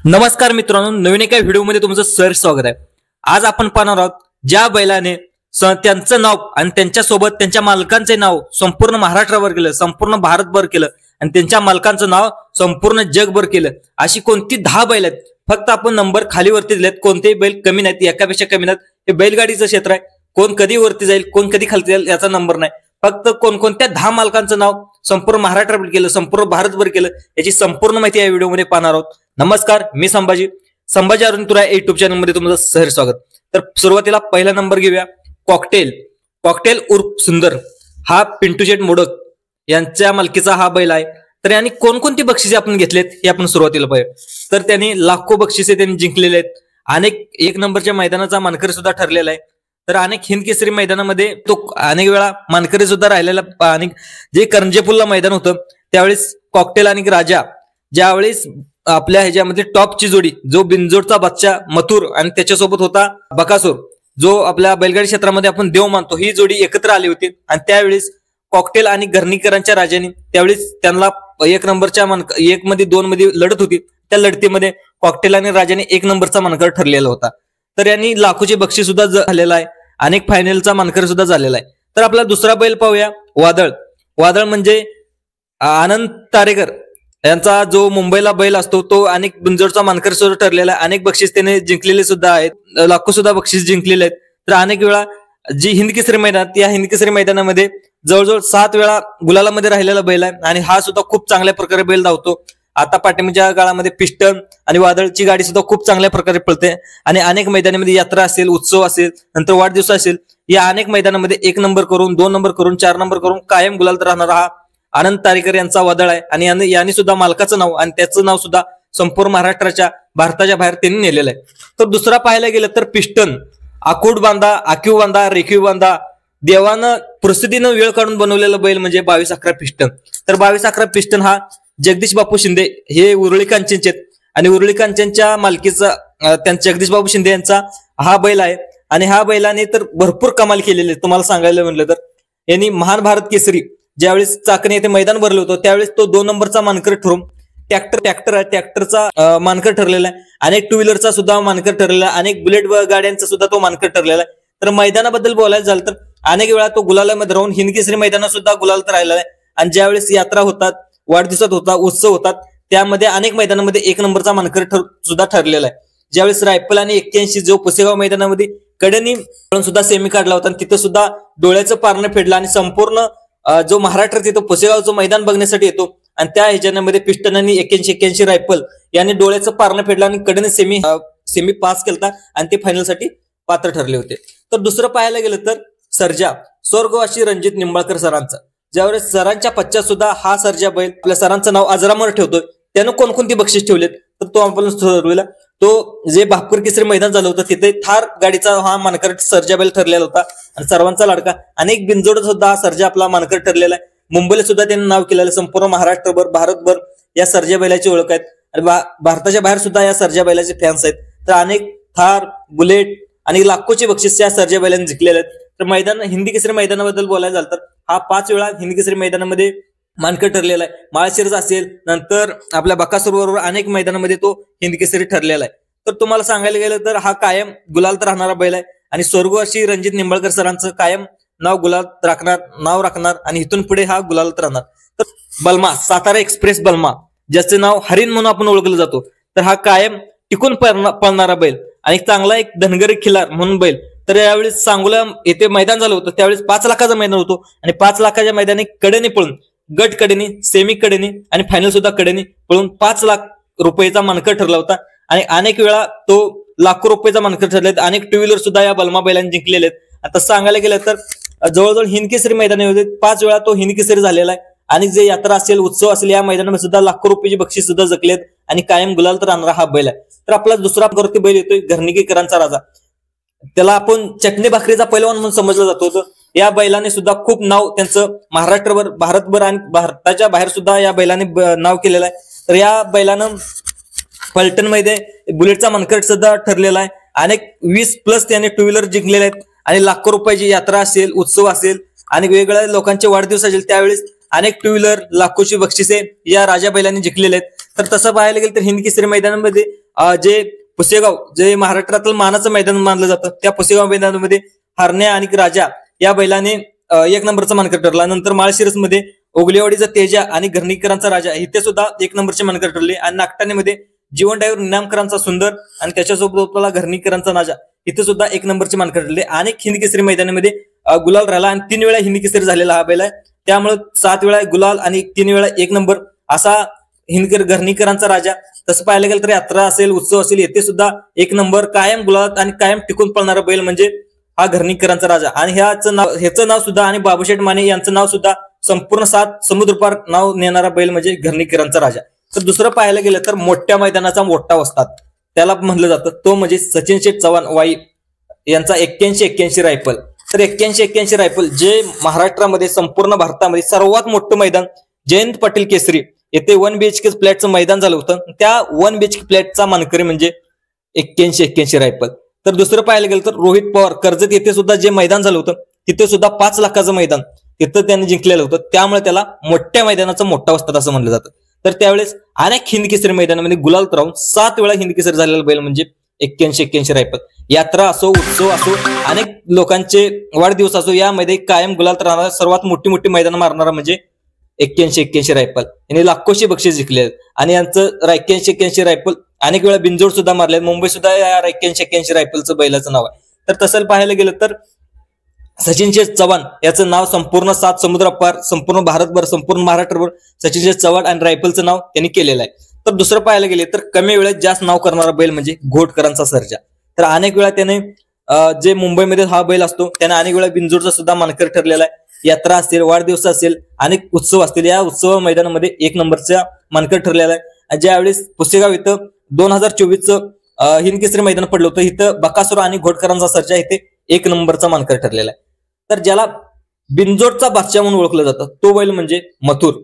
नमस्कार मित्रांनो, नवीन एका व्हिडिओमध्ये तुमचं सहर्ष स्वागत आहे। आज आपण पाहणार आहोत ज्या बैलाने त्यांचं नाव आणि त्यांच्यासोबत त्यांच्या मालकांचे नाव संपूर्ण महाराष्ट्रावर केलं, संपूर्ण भारतभर केलं आणि त्यांच्या मालकांचं नाव संपूर्ण जगभर केलं, अशी कोणती 10 बैल आहेत। फक्त आपण नंबर खाली वरती दिलेत, कोणतेही बैल कमी नाहीत, एकापेक्षा कमी नाहीत। हे बैलगाडीचं क्षेत्र आहे, कोण कधी वरती जाईल कोण कधी खाली जाईल याचा नंबर नाही। फक्त कोणकोणत्या 10 मालकांचं नाव संपूर्ण महाराष्ट्रावर केलं, संपूर्ण भारतभर केलं, याची संपूर्ण माहिती या व्हिडिओमध्ये पाहणार आहोत। नमस्कार, मी संभाजी अरुण तुरा युट्यूब चॅनल मध्ये तुमचं सहर्ष स्वागत। तर सुरुवातीला पहिला नंबर घेऊया, कॉकटेल उर्फ सुंदर। हा पिंटू शेट मोडक यांच्या मालकीचा हा बैल आहे। तर यांनी कोणकोणती बक्षिसे आपण घेतलेत हे आपण सुरुवातीला पाहूया। तर त्यांनी लाखो बक्षिसे त्यांनी जिंकलेले आहेत, अनेक 1 नंबरच्या मैदानाचा मानकरी सुद्धा ठरलेला आहे। तर अनेक हिंद केसरी मैदानामध्ये तो अनेक वेळा मानकरी सुद्धा राहिलेला। अनेक जे करंजेपूरला मैदान होतं त्यावेळेस कॉकटेल आणि राजा ज्यावेळेस आपल्या ह्याच्यामध्ये टॉपची जोडी जो बिनजोडचा बादशाह मथुर आणि त्याच्यासोबत होता बकासूर, जो आपल्या बैलगाडी क्षेत्रामध्ये आपण देव मानतो, ही जोडी एकत्र आली होती। आणि त्यावेळेस कॉकटेल आणि घरणीकरांच्या राजाने त्यावेळेस त्यांना 1 नंबरच्या 1 मध्ये 2 मध्ये लढत होती। त्या लढतीमध्ये कॉकटेल आणि राजाने 1 नंबरचा मानकर ठरलेला होता। तर यांनी लाखोचे बक्षीस सुद्धा झालेला आहे, अनेक फायनलचा मानकर सुद्धा झालेला आहे। तर आपला दुसरा बैल पाहूया, वादळ म्हणजे आनंद तारेकर यांचा जो मुंबईला बैल असतो तो अनेक बिनजोडचा मानकर सुद्धा ठरलेला आहे, अनेक बक्षीस त्याने जिंकलेले सुद्धा आहेत, लाखो सुद्धा बक्षीस जिंकलेले आहेत। तर अनेक वेळा जी हिंद केसरी मैदान, या हिंद केसरी मैदानामध्ये जवळजवळ 7 वेळा गुलालामध्ये राहिलेला बैल आहे आणि हा सुद्धा खूप चांगल्या प्रकारे बैल धावतो। आता पाठीमागच्या काळामध्ये पिस्टन आणि वादळची गाडी सुद्धा खूप चांगल्या प्रकारे पळते आणि अनेक मैदानामध्ये यात्रा असेल, उत्सव असेल, नंतर वाढदिवस असेल, या अनेक मैदानामध्ये 1 नंबर करून, 2 नंबर करून, 4 नंबर करून कायम गुलाल राहणारा हा आनंद तारेकर यांचा वादळ आहे। आणि यांनी सुद्धा मालकाचं नाव आणि त्याचं नाव सुद्धा संपूर्ण महाराष्ट्राच्या, भारताच्या बाहेर त्यांनी नेलेलं आहे। तर दुसरा पाहायला गेलं तर पिस्टन, आखीव बांधा, रेखीव बांधा, देवानं प्रसिद्धीनं वेळ काढून बनवलेला बैल म्हणजे 22-11 पिस्टन। तर 22-11 पिस्टन हा जगदीश बापू शिंदे हे उरुळी कांचनचे आणि उरुळी कांचनच्या मालकीचा त्यांच्या जगदीश बापू शिंदे यांचा हा बैल आहे। आणि हा बैलाने तर भरपूर कमाल केलेले आहे। तुम्हाला सांगायला म्हणलं तर यांनी महान भारत केसरी ज्यावेळेस चाकणे येथे मैदान भरलं होतं त्यावेळेस तो 2 नंबरचा मानकर ठरून ट्रॅक्टरचा मानकर ठरलेला आहे, अनेक 2 व्हीलरचा सुद्धा मानकर ठरलेला आहे, अनेक बुलेट गाड्यांचा सुद्धा तो मानकर ठरलेला आहे। तर मैदानाबद्दल बोलायचं झालं तर अनेक वेळा तो गुलालामध्ये राहून हिंद केसरी मैदानात सुद्धा गुलालात राहिलेला आहे। आणि ज्यावेळेस यात्रा होतात, वाढदिवसात होता, उत्सव होतात, त्यामध्ये अनेक मैदानामध्ये 1 नंबरचा मानकर सुद्धा ठरलेला आहे। ज्यावेळेस रायफल आणि 81 जो पुसेगाव मैदानामध्ये कडनी सुद्धा सेमी काढला होता, तिथं सुद्धा डोळ्याचं पारणं फेडलं आणि संपूर्ण जो महाराष्ट्रात येतो पुसेगावचं मैदान बघण्यासाठी येतो आणि त्या ह्याच्यामध्ये पिस्टनांनी 81 रायफल यांनी डोळ्याचं पारणं फेडलं आणि कडने सेमी पास केलता आणि ते फायनल साठी पात्र ठरले होते। तर दुसरं पाहायला गेलं तर सर्जा, स्वर्गवासी रणजित निंबाळकर सरांचा, ज्यावेळेस सरांच्या पश्चात सुद्धा हा सर्जा बैल आपल्या सरांचं नाव अजरामर ठेवतोय। त्यानं कोणकोणती बक्षीस ठेवलेत तर तो आपण ठरवलेला, तो जे भापकर केसरी मैदान झालं होतं तिथे थार गाडीचा हा मानकर सर्जा बैल ठरलेला होता आणि सर्वांचा लाडका, अनेक बिनजोड सुद्धा हा सर्जा आपला मानकर ठरलेला आहे। मुंबईला सुद्धा त्यांनी नाव केलेलं, संपूर्ण महाराष्ट्रभर, भारतभर या सर्जा बैलाची ओळख आहेत आणि भारताच्या बाहेर सुद्धा या सर्जा बैलाचे फॅन्स आहेत। तर अनेक थार, बुलेट आणि लाखोचे बक्षीस या सर्जा बैलांनी जिंकलेले आहेत। तर मैदान हिंदी केसरी मैदानाबद्दल बोलायचं झालं तर हा 5 वेळा हिंदी केसरी मैदानामध्ये मानकर ठरलेला आहे। माळशिरस असेल, नंतर आपल्या बकासूर बरोबर अनेक मैदानामध्ये तो हिंद केसरी ठरलेला आहे। तर तुम्हाला सांगायला गेलं तर हा कायम गुलालत राहणारा बैल आहे आणि स्वर्गवासी रणजित निंबाळकर सरांचं कायम नाव गुलालत राखणार आणि इथून पुढे हा गुलालत राहणार। तर बलमा, सातारा एक्सप्रेस बलमा, ज्याचे नाव हरिण म्हणून आपण ओळखलं जातो, तर हा कायम टिकून पळणारा बैल आणि चांगला एक धनगरी खिलार म्हणून बैल। तर यावेळेस सांगोला येथे मैदान झालं होतं त्यावेळेस 5 लाखाचं मैदान होतं आणि 5 लाखाच्या मैदानी कडेने पळून, गट कडेने, सेमी कडेने आणि फायनल सुद्धा कडेने पळून 5 लाख रुपयाचा मानकर ठरला होता आणि अनेक वेळा तो लाखो रुपयाचा मानकर ठरले। अनेक 2 व्हीलर सुद्धा या बलमा बैलांनी जिंकलेले आहेत। आता सांगायला गेलं तर जवळजवळ हिंद केसरी मैदानामध्ये 5 वेळा तो हिंद केसरी झालेला आहे आणि जे यात्रा असेल, उत्सव असेल, या मैदानामध्ये सुद्धा लाखो रुपयाची बक्षीस सुद्धा जिंकलेत आणि कायम गुलाल तर राहणारा हा बैल आहे। तर आपला दुसरा करती बैल येतोय घरणीकरांचा राजा, त्याला आपण चटणी भाकरीचा पैलवान म्हणून समजलं जात होतं। या बैलाने सुद्धा खूप नाव त्यांचं महाराष्ट्रभर, भारतभर आणि भारताच्या बाहेर सुद्धा या बैलाने नाव केलेलं आहे। तर या बैलानं पलटण मध्ये बुलेटचा मानकर सुद्धा ठरलेला आहे, अनेक 20+ त्याने 2 व्हीलर जिंकलेले आहेत आणि लाखो रुपयाची यात्रा असेल, उत्सव असेल आणि वेगवेगळ्या लोकांचे वाढदिवस असेल त्यावेळेस अनेक 2 व्हीलर लाखोची बक्षिसे या राजा बैलांनी जिंकलेले आहेत। तर तसं पाहायला गेलं तर हिंद केसरी मैदानामध्ये जे पुसेगाव जे महाराष्ट्रातील मानाचं मैदान मानलं जातं त्या पुसेगाव मैदानामध्ये हरण्या आणि राजा या बैलाने 1 नंबरचा मानकरी ठरला. नंतर माळशिरस मध्ये ओगलेवाडीचा तेजा आणि घरणीकरांचा राजा इथे सुद्धा 1 नंबरचे मानकरी ठरले. आणि नागटाणेमध्ये जीवन ड्रायव्हर निनामकरांचा सुंदर आणि त्याच्यासोबत घरणीकरांचा राजा इथे सुद्धा 1 नंबरचे मानकरी ठरले. अनेक हिंद केसरी मैदानामध्ये गुलाल राहिला आणि 3 वेळा हिंद केसरी झालेला हा बैल आहे. त्यामुळे 7 वेळा गुलाल आणि 3 वेळा 1 नंबर असा घरणीकरांचा राजा. तसं पाहायला गेलं तर यात्रा असेल उत्सव असेल येथे सुद्धा 1 नंबर कायम गुलाल आणि कायम टिकून पळणारा बैल म्हणजे हा घरणीकरांचा राजा. आणि ह्याचं नाव सुद्धा आणि बाबूशेठ माने यांचं नाव सुद्धा संपूर्ण 7 समुद्रपार नाव नेणारा बैल म्हणजे घरणीकरांचा राजा. तर दुसरं पाहायला गेलं तर मोठ्या मैदानाचा मोठा वस्ताद त्याला म्हणलं जातं तो म्हणजे सचिन शेठ चव्हाण वाई यांचा 81 रायफल. तर 81 रायफल जे महाराष्ट्रामध्ये संपूर्ण भारतामध्ये सर्वात मोठं मैदान जयंत पाटील केसरी येथे 1 BHK फ्लॅटचं मैदान झालं होतं. त्या 1 BHK फ्लॅटचा मानकरी म्हणजे 81 रायफल. तर दुसरं पाहायला गेलं तर रोहित पवार कर्जत येथे सुद्धा जे मैदान झालं होतं तिथे सुद्धा 5 लाखाचं मैदान तिथं त्यांनी जिंकलेलं होतं. त्यामुळे त्याला मोठ्या मैदानाचा मोठा वस्ताद असं म्हणलं जातं. तर त्यावेळेस अनेक हिंद केसरी मैदानामध्ये गुलाल राहून 7 वेळा हिंद केसरी झालेला बैल म्हणजे 81 रायफल. यात्रा असो उत्सव असो अनेक लोकांचे वाढदिवस असो यामध्ये कायम गुलाल राहणारा सर्वात मोठी मैदान मारणारा म्हणजे 81 रायफल. यांनी लाखोशी बक्षीस जिंकले आहेत. आणि यांचं 81 रायफल अनेक वेळा बिनजोड सुद्धा मारले. मुंबई सुद्धा या 81 रायफलचं बैलाचं नाव आहे. तर तसं पाहायला गेलं तर सचिन शेठ चव्हाण याचं नाव संपूर्ण 7 समुद्रापार संपूर्ण भारतभर संपूर्ण महाराष्ट्रभर सचिन शेठ चव्हाण आणि रायफलचं नाव त्यांनी केलेलं आहे. तर दुसरं पाहायला गेले तर कमी वेळेत जास्त नाव करणारा बैल म्हणजे घोटकरांचा सर्जा. तर अनेक वेळा त्याने जे मुंबईमध्ये हा बैल असतो त्याने अनेक वेळा बिनजोडचा सुद्धा मानकरी ठरलेला आहे. यात्रा असेल वाढदिवस असेल अनेक उत्सव असतील या उत्सव मैदानामध्ये 1 नंबरचा मानकरी ठरलेला आहे. ज्यावेळेस पुसेगाव इथं 2024चं हिंद केसरी मैदान पडलं होतं इथं बकासूर आणि घोटकरांचा सर्जा इथे 1 नंबरचा मानकरी ठरलेला आहे. तर ज्याला बिनजोडचा बादशाह म्हणून ओळखलं जातं तो बैल म्हणजे मथुर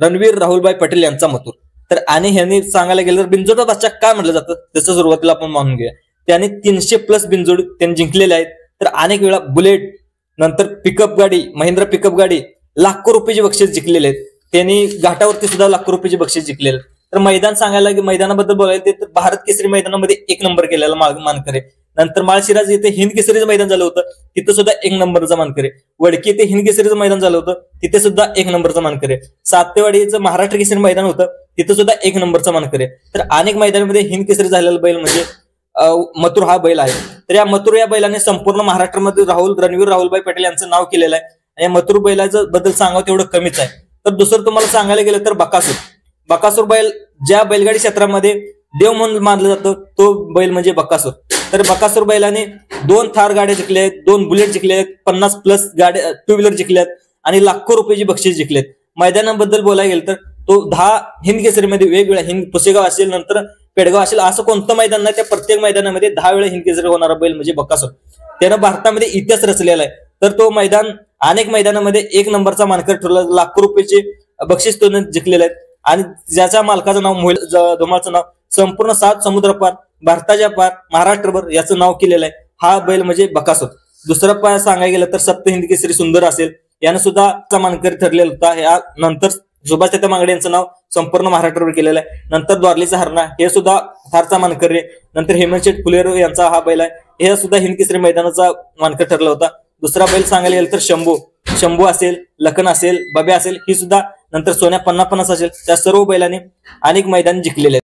रणवीर राहुलभाई पटेल यांचा मथुर. तर आणि ह्यांनी सांगायला गेलं तर बिनजोडचा बादशाह काय म्हटलं जातं त्याचं सुरुवातीला आपण मानून घेऊया. त्याने 300+ बिनजोड त्यांनी जिंकलेले आहेत. तर अनेक वेळा बुलेट नंतर पिकअप गाडी महिंद्रा पिकअप गाडी लाखो रुपयाची बक्षीस जिंकलेले आहेत. त्यांनी घाटावरती सुद्धा लाखो रुपयाची बक्षीस जिंकलेले. तर मैदान सांगायला मैदानाबद्दल बोलायला तर भारत केसरी मैदानामध्ये 1 नंबर केलेला मानकरी. नंतर माळशिराज येथे हिंद केसरीचं मैदान झालं होतं तिथं सुद्धा 1 नंबरचा मानकरी. वडकी येथे हिंद केसरीचं मैदान झालं होतं तिथे सुद्धा 1 नंबरचा मानकरी. सातेवाडीचं महाराष्ट्र केसरी मैदान होतं तिथं सुद्धा 1 नंबरचा मानकरी. तर अनेक मैदानामध्ये हिंद केसरी झालेला बैल म्हणजे मथुर हा बैल आहे. तर या मथुर या बैलाने संपूर्ण महाराष्ट्रामध्ये रणवीर राहुलभाई पटेल यांचं नाव केलेलं आहे. आणि या मथुर बैलाचं बद्दल सांगावं तेवढं कमीच आहे. तर दुसरं तुम्हाला सांगायला गेलं तर बकासूर बैल ज्या बैलगाडी क्षेत्रामध्ये देव म्हणून मानलं जातं तो बैल म्हणजे बकासूर. तर बकासूर बैलाने 2 थार गाड्या जिंकल्या आहेत 2 बुलेट जिंकले आहेत 50+ गाड्या 2 व्हीलर जिंकल्यात आणि लाखो रुपयाची बक्षीस जिंकलेत. मैदानाबद्दल बोलायला गेलं तर तो 10 हिंद केसरीमध्ये वेगवेगळ्या हिंद पुसेगाव असेल नंतर पेडगाव असेल असं कोणतं मैदान नाही त्या प्रत्येक मैदानामध्ये 10 वेळा हिंद केसरी होणारा बैल म्हणजे बकासूर. त्यानं भारतामध्ये इतिहास रचलेला आहे. तर तो मैदान अनेक मैदानामध्ये 1 नंबरचा मानकरी ठरला लाखो रुपयाचे बक्षीस तो जिंकलेले आहेत. आणि ज्याच्या मालकाचं नाव मोहिल धुमाळचं नाव संपूर्ण 7 समुद्रपार भारताच्या पार महाराष्ट्रभर याचं नाव केलेलं आहे. हा बैल म्हणजे बकासूर. दुसरं पाय सांगायला गेलं तर सप्त हिंद केसरी सुंदर असेल यानं सुद्धा मानकरी ठरलेला होता. या नंतर सुभाष चेता मांगडे यांचं नाव संपूर्ण महाराष्ट्रावर केलेलं आहे. नंतर द्वारलीचा हरणा हे सुद्धा थारचा मानकरी. नंतर हेमंतशेठ फुलेरो यांचा हा बैल आहे हे सुद्धा हिंद केसरी मैदानाचा मानकरी ठरला होता. दुसरा बैल सांगायला गेलं तर शंभू असेल लखन असेल बब्या असेल ही सुद्धा नंतर सोन्या 50 असेल त्या सर्व बैलांनी अनेक मैदान जिंकलेले आहेत.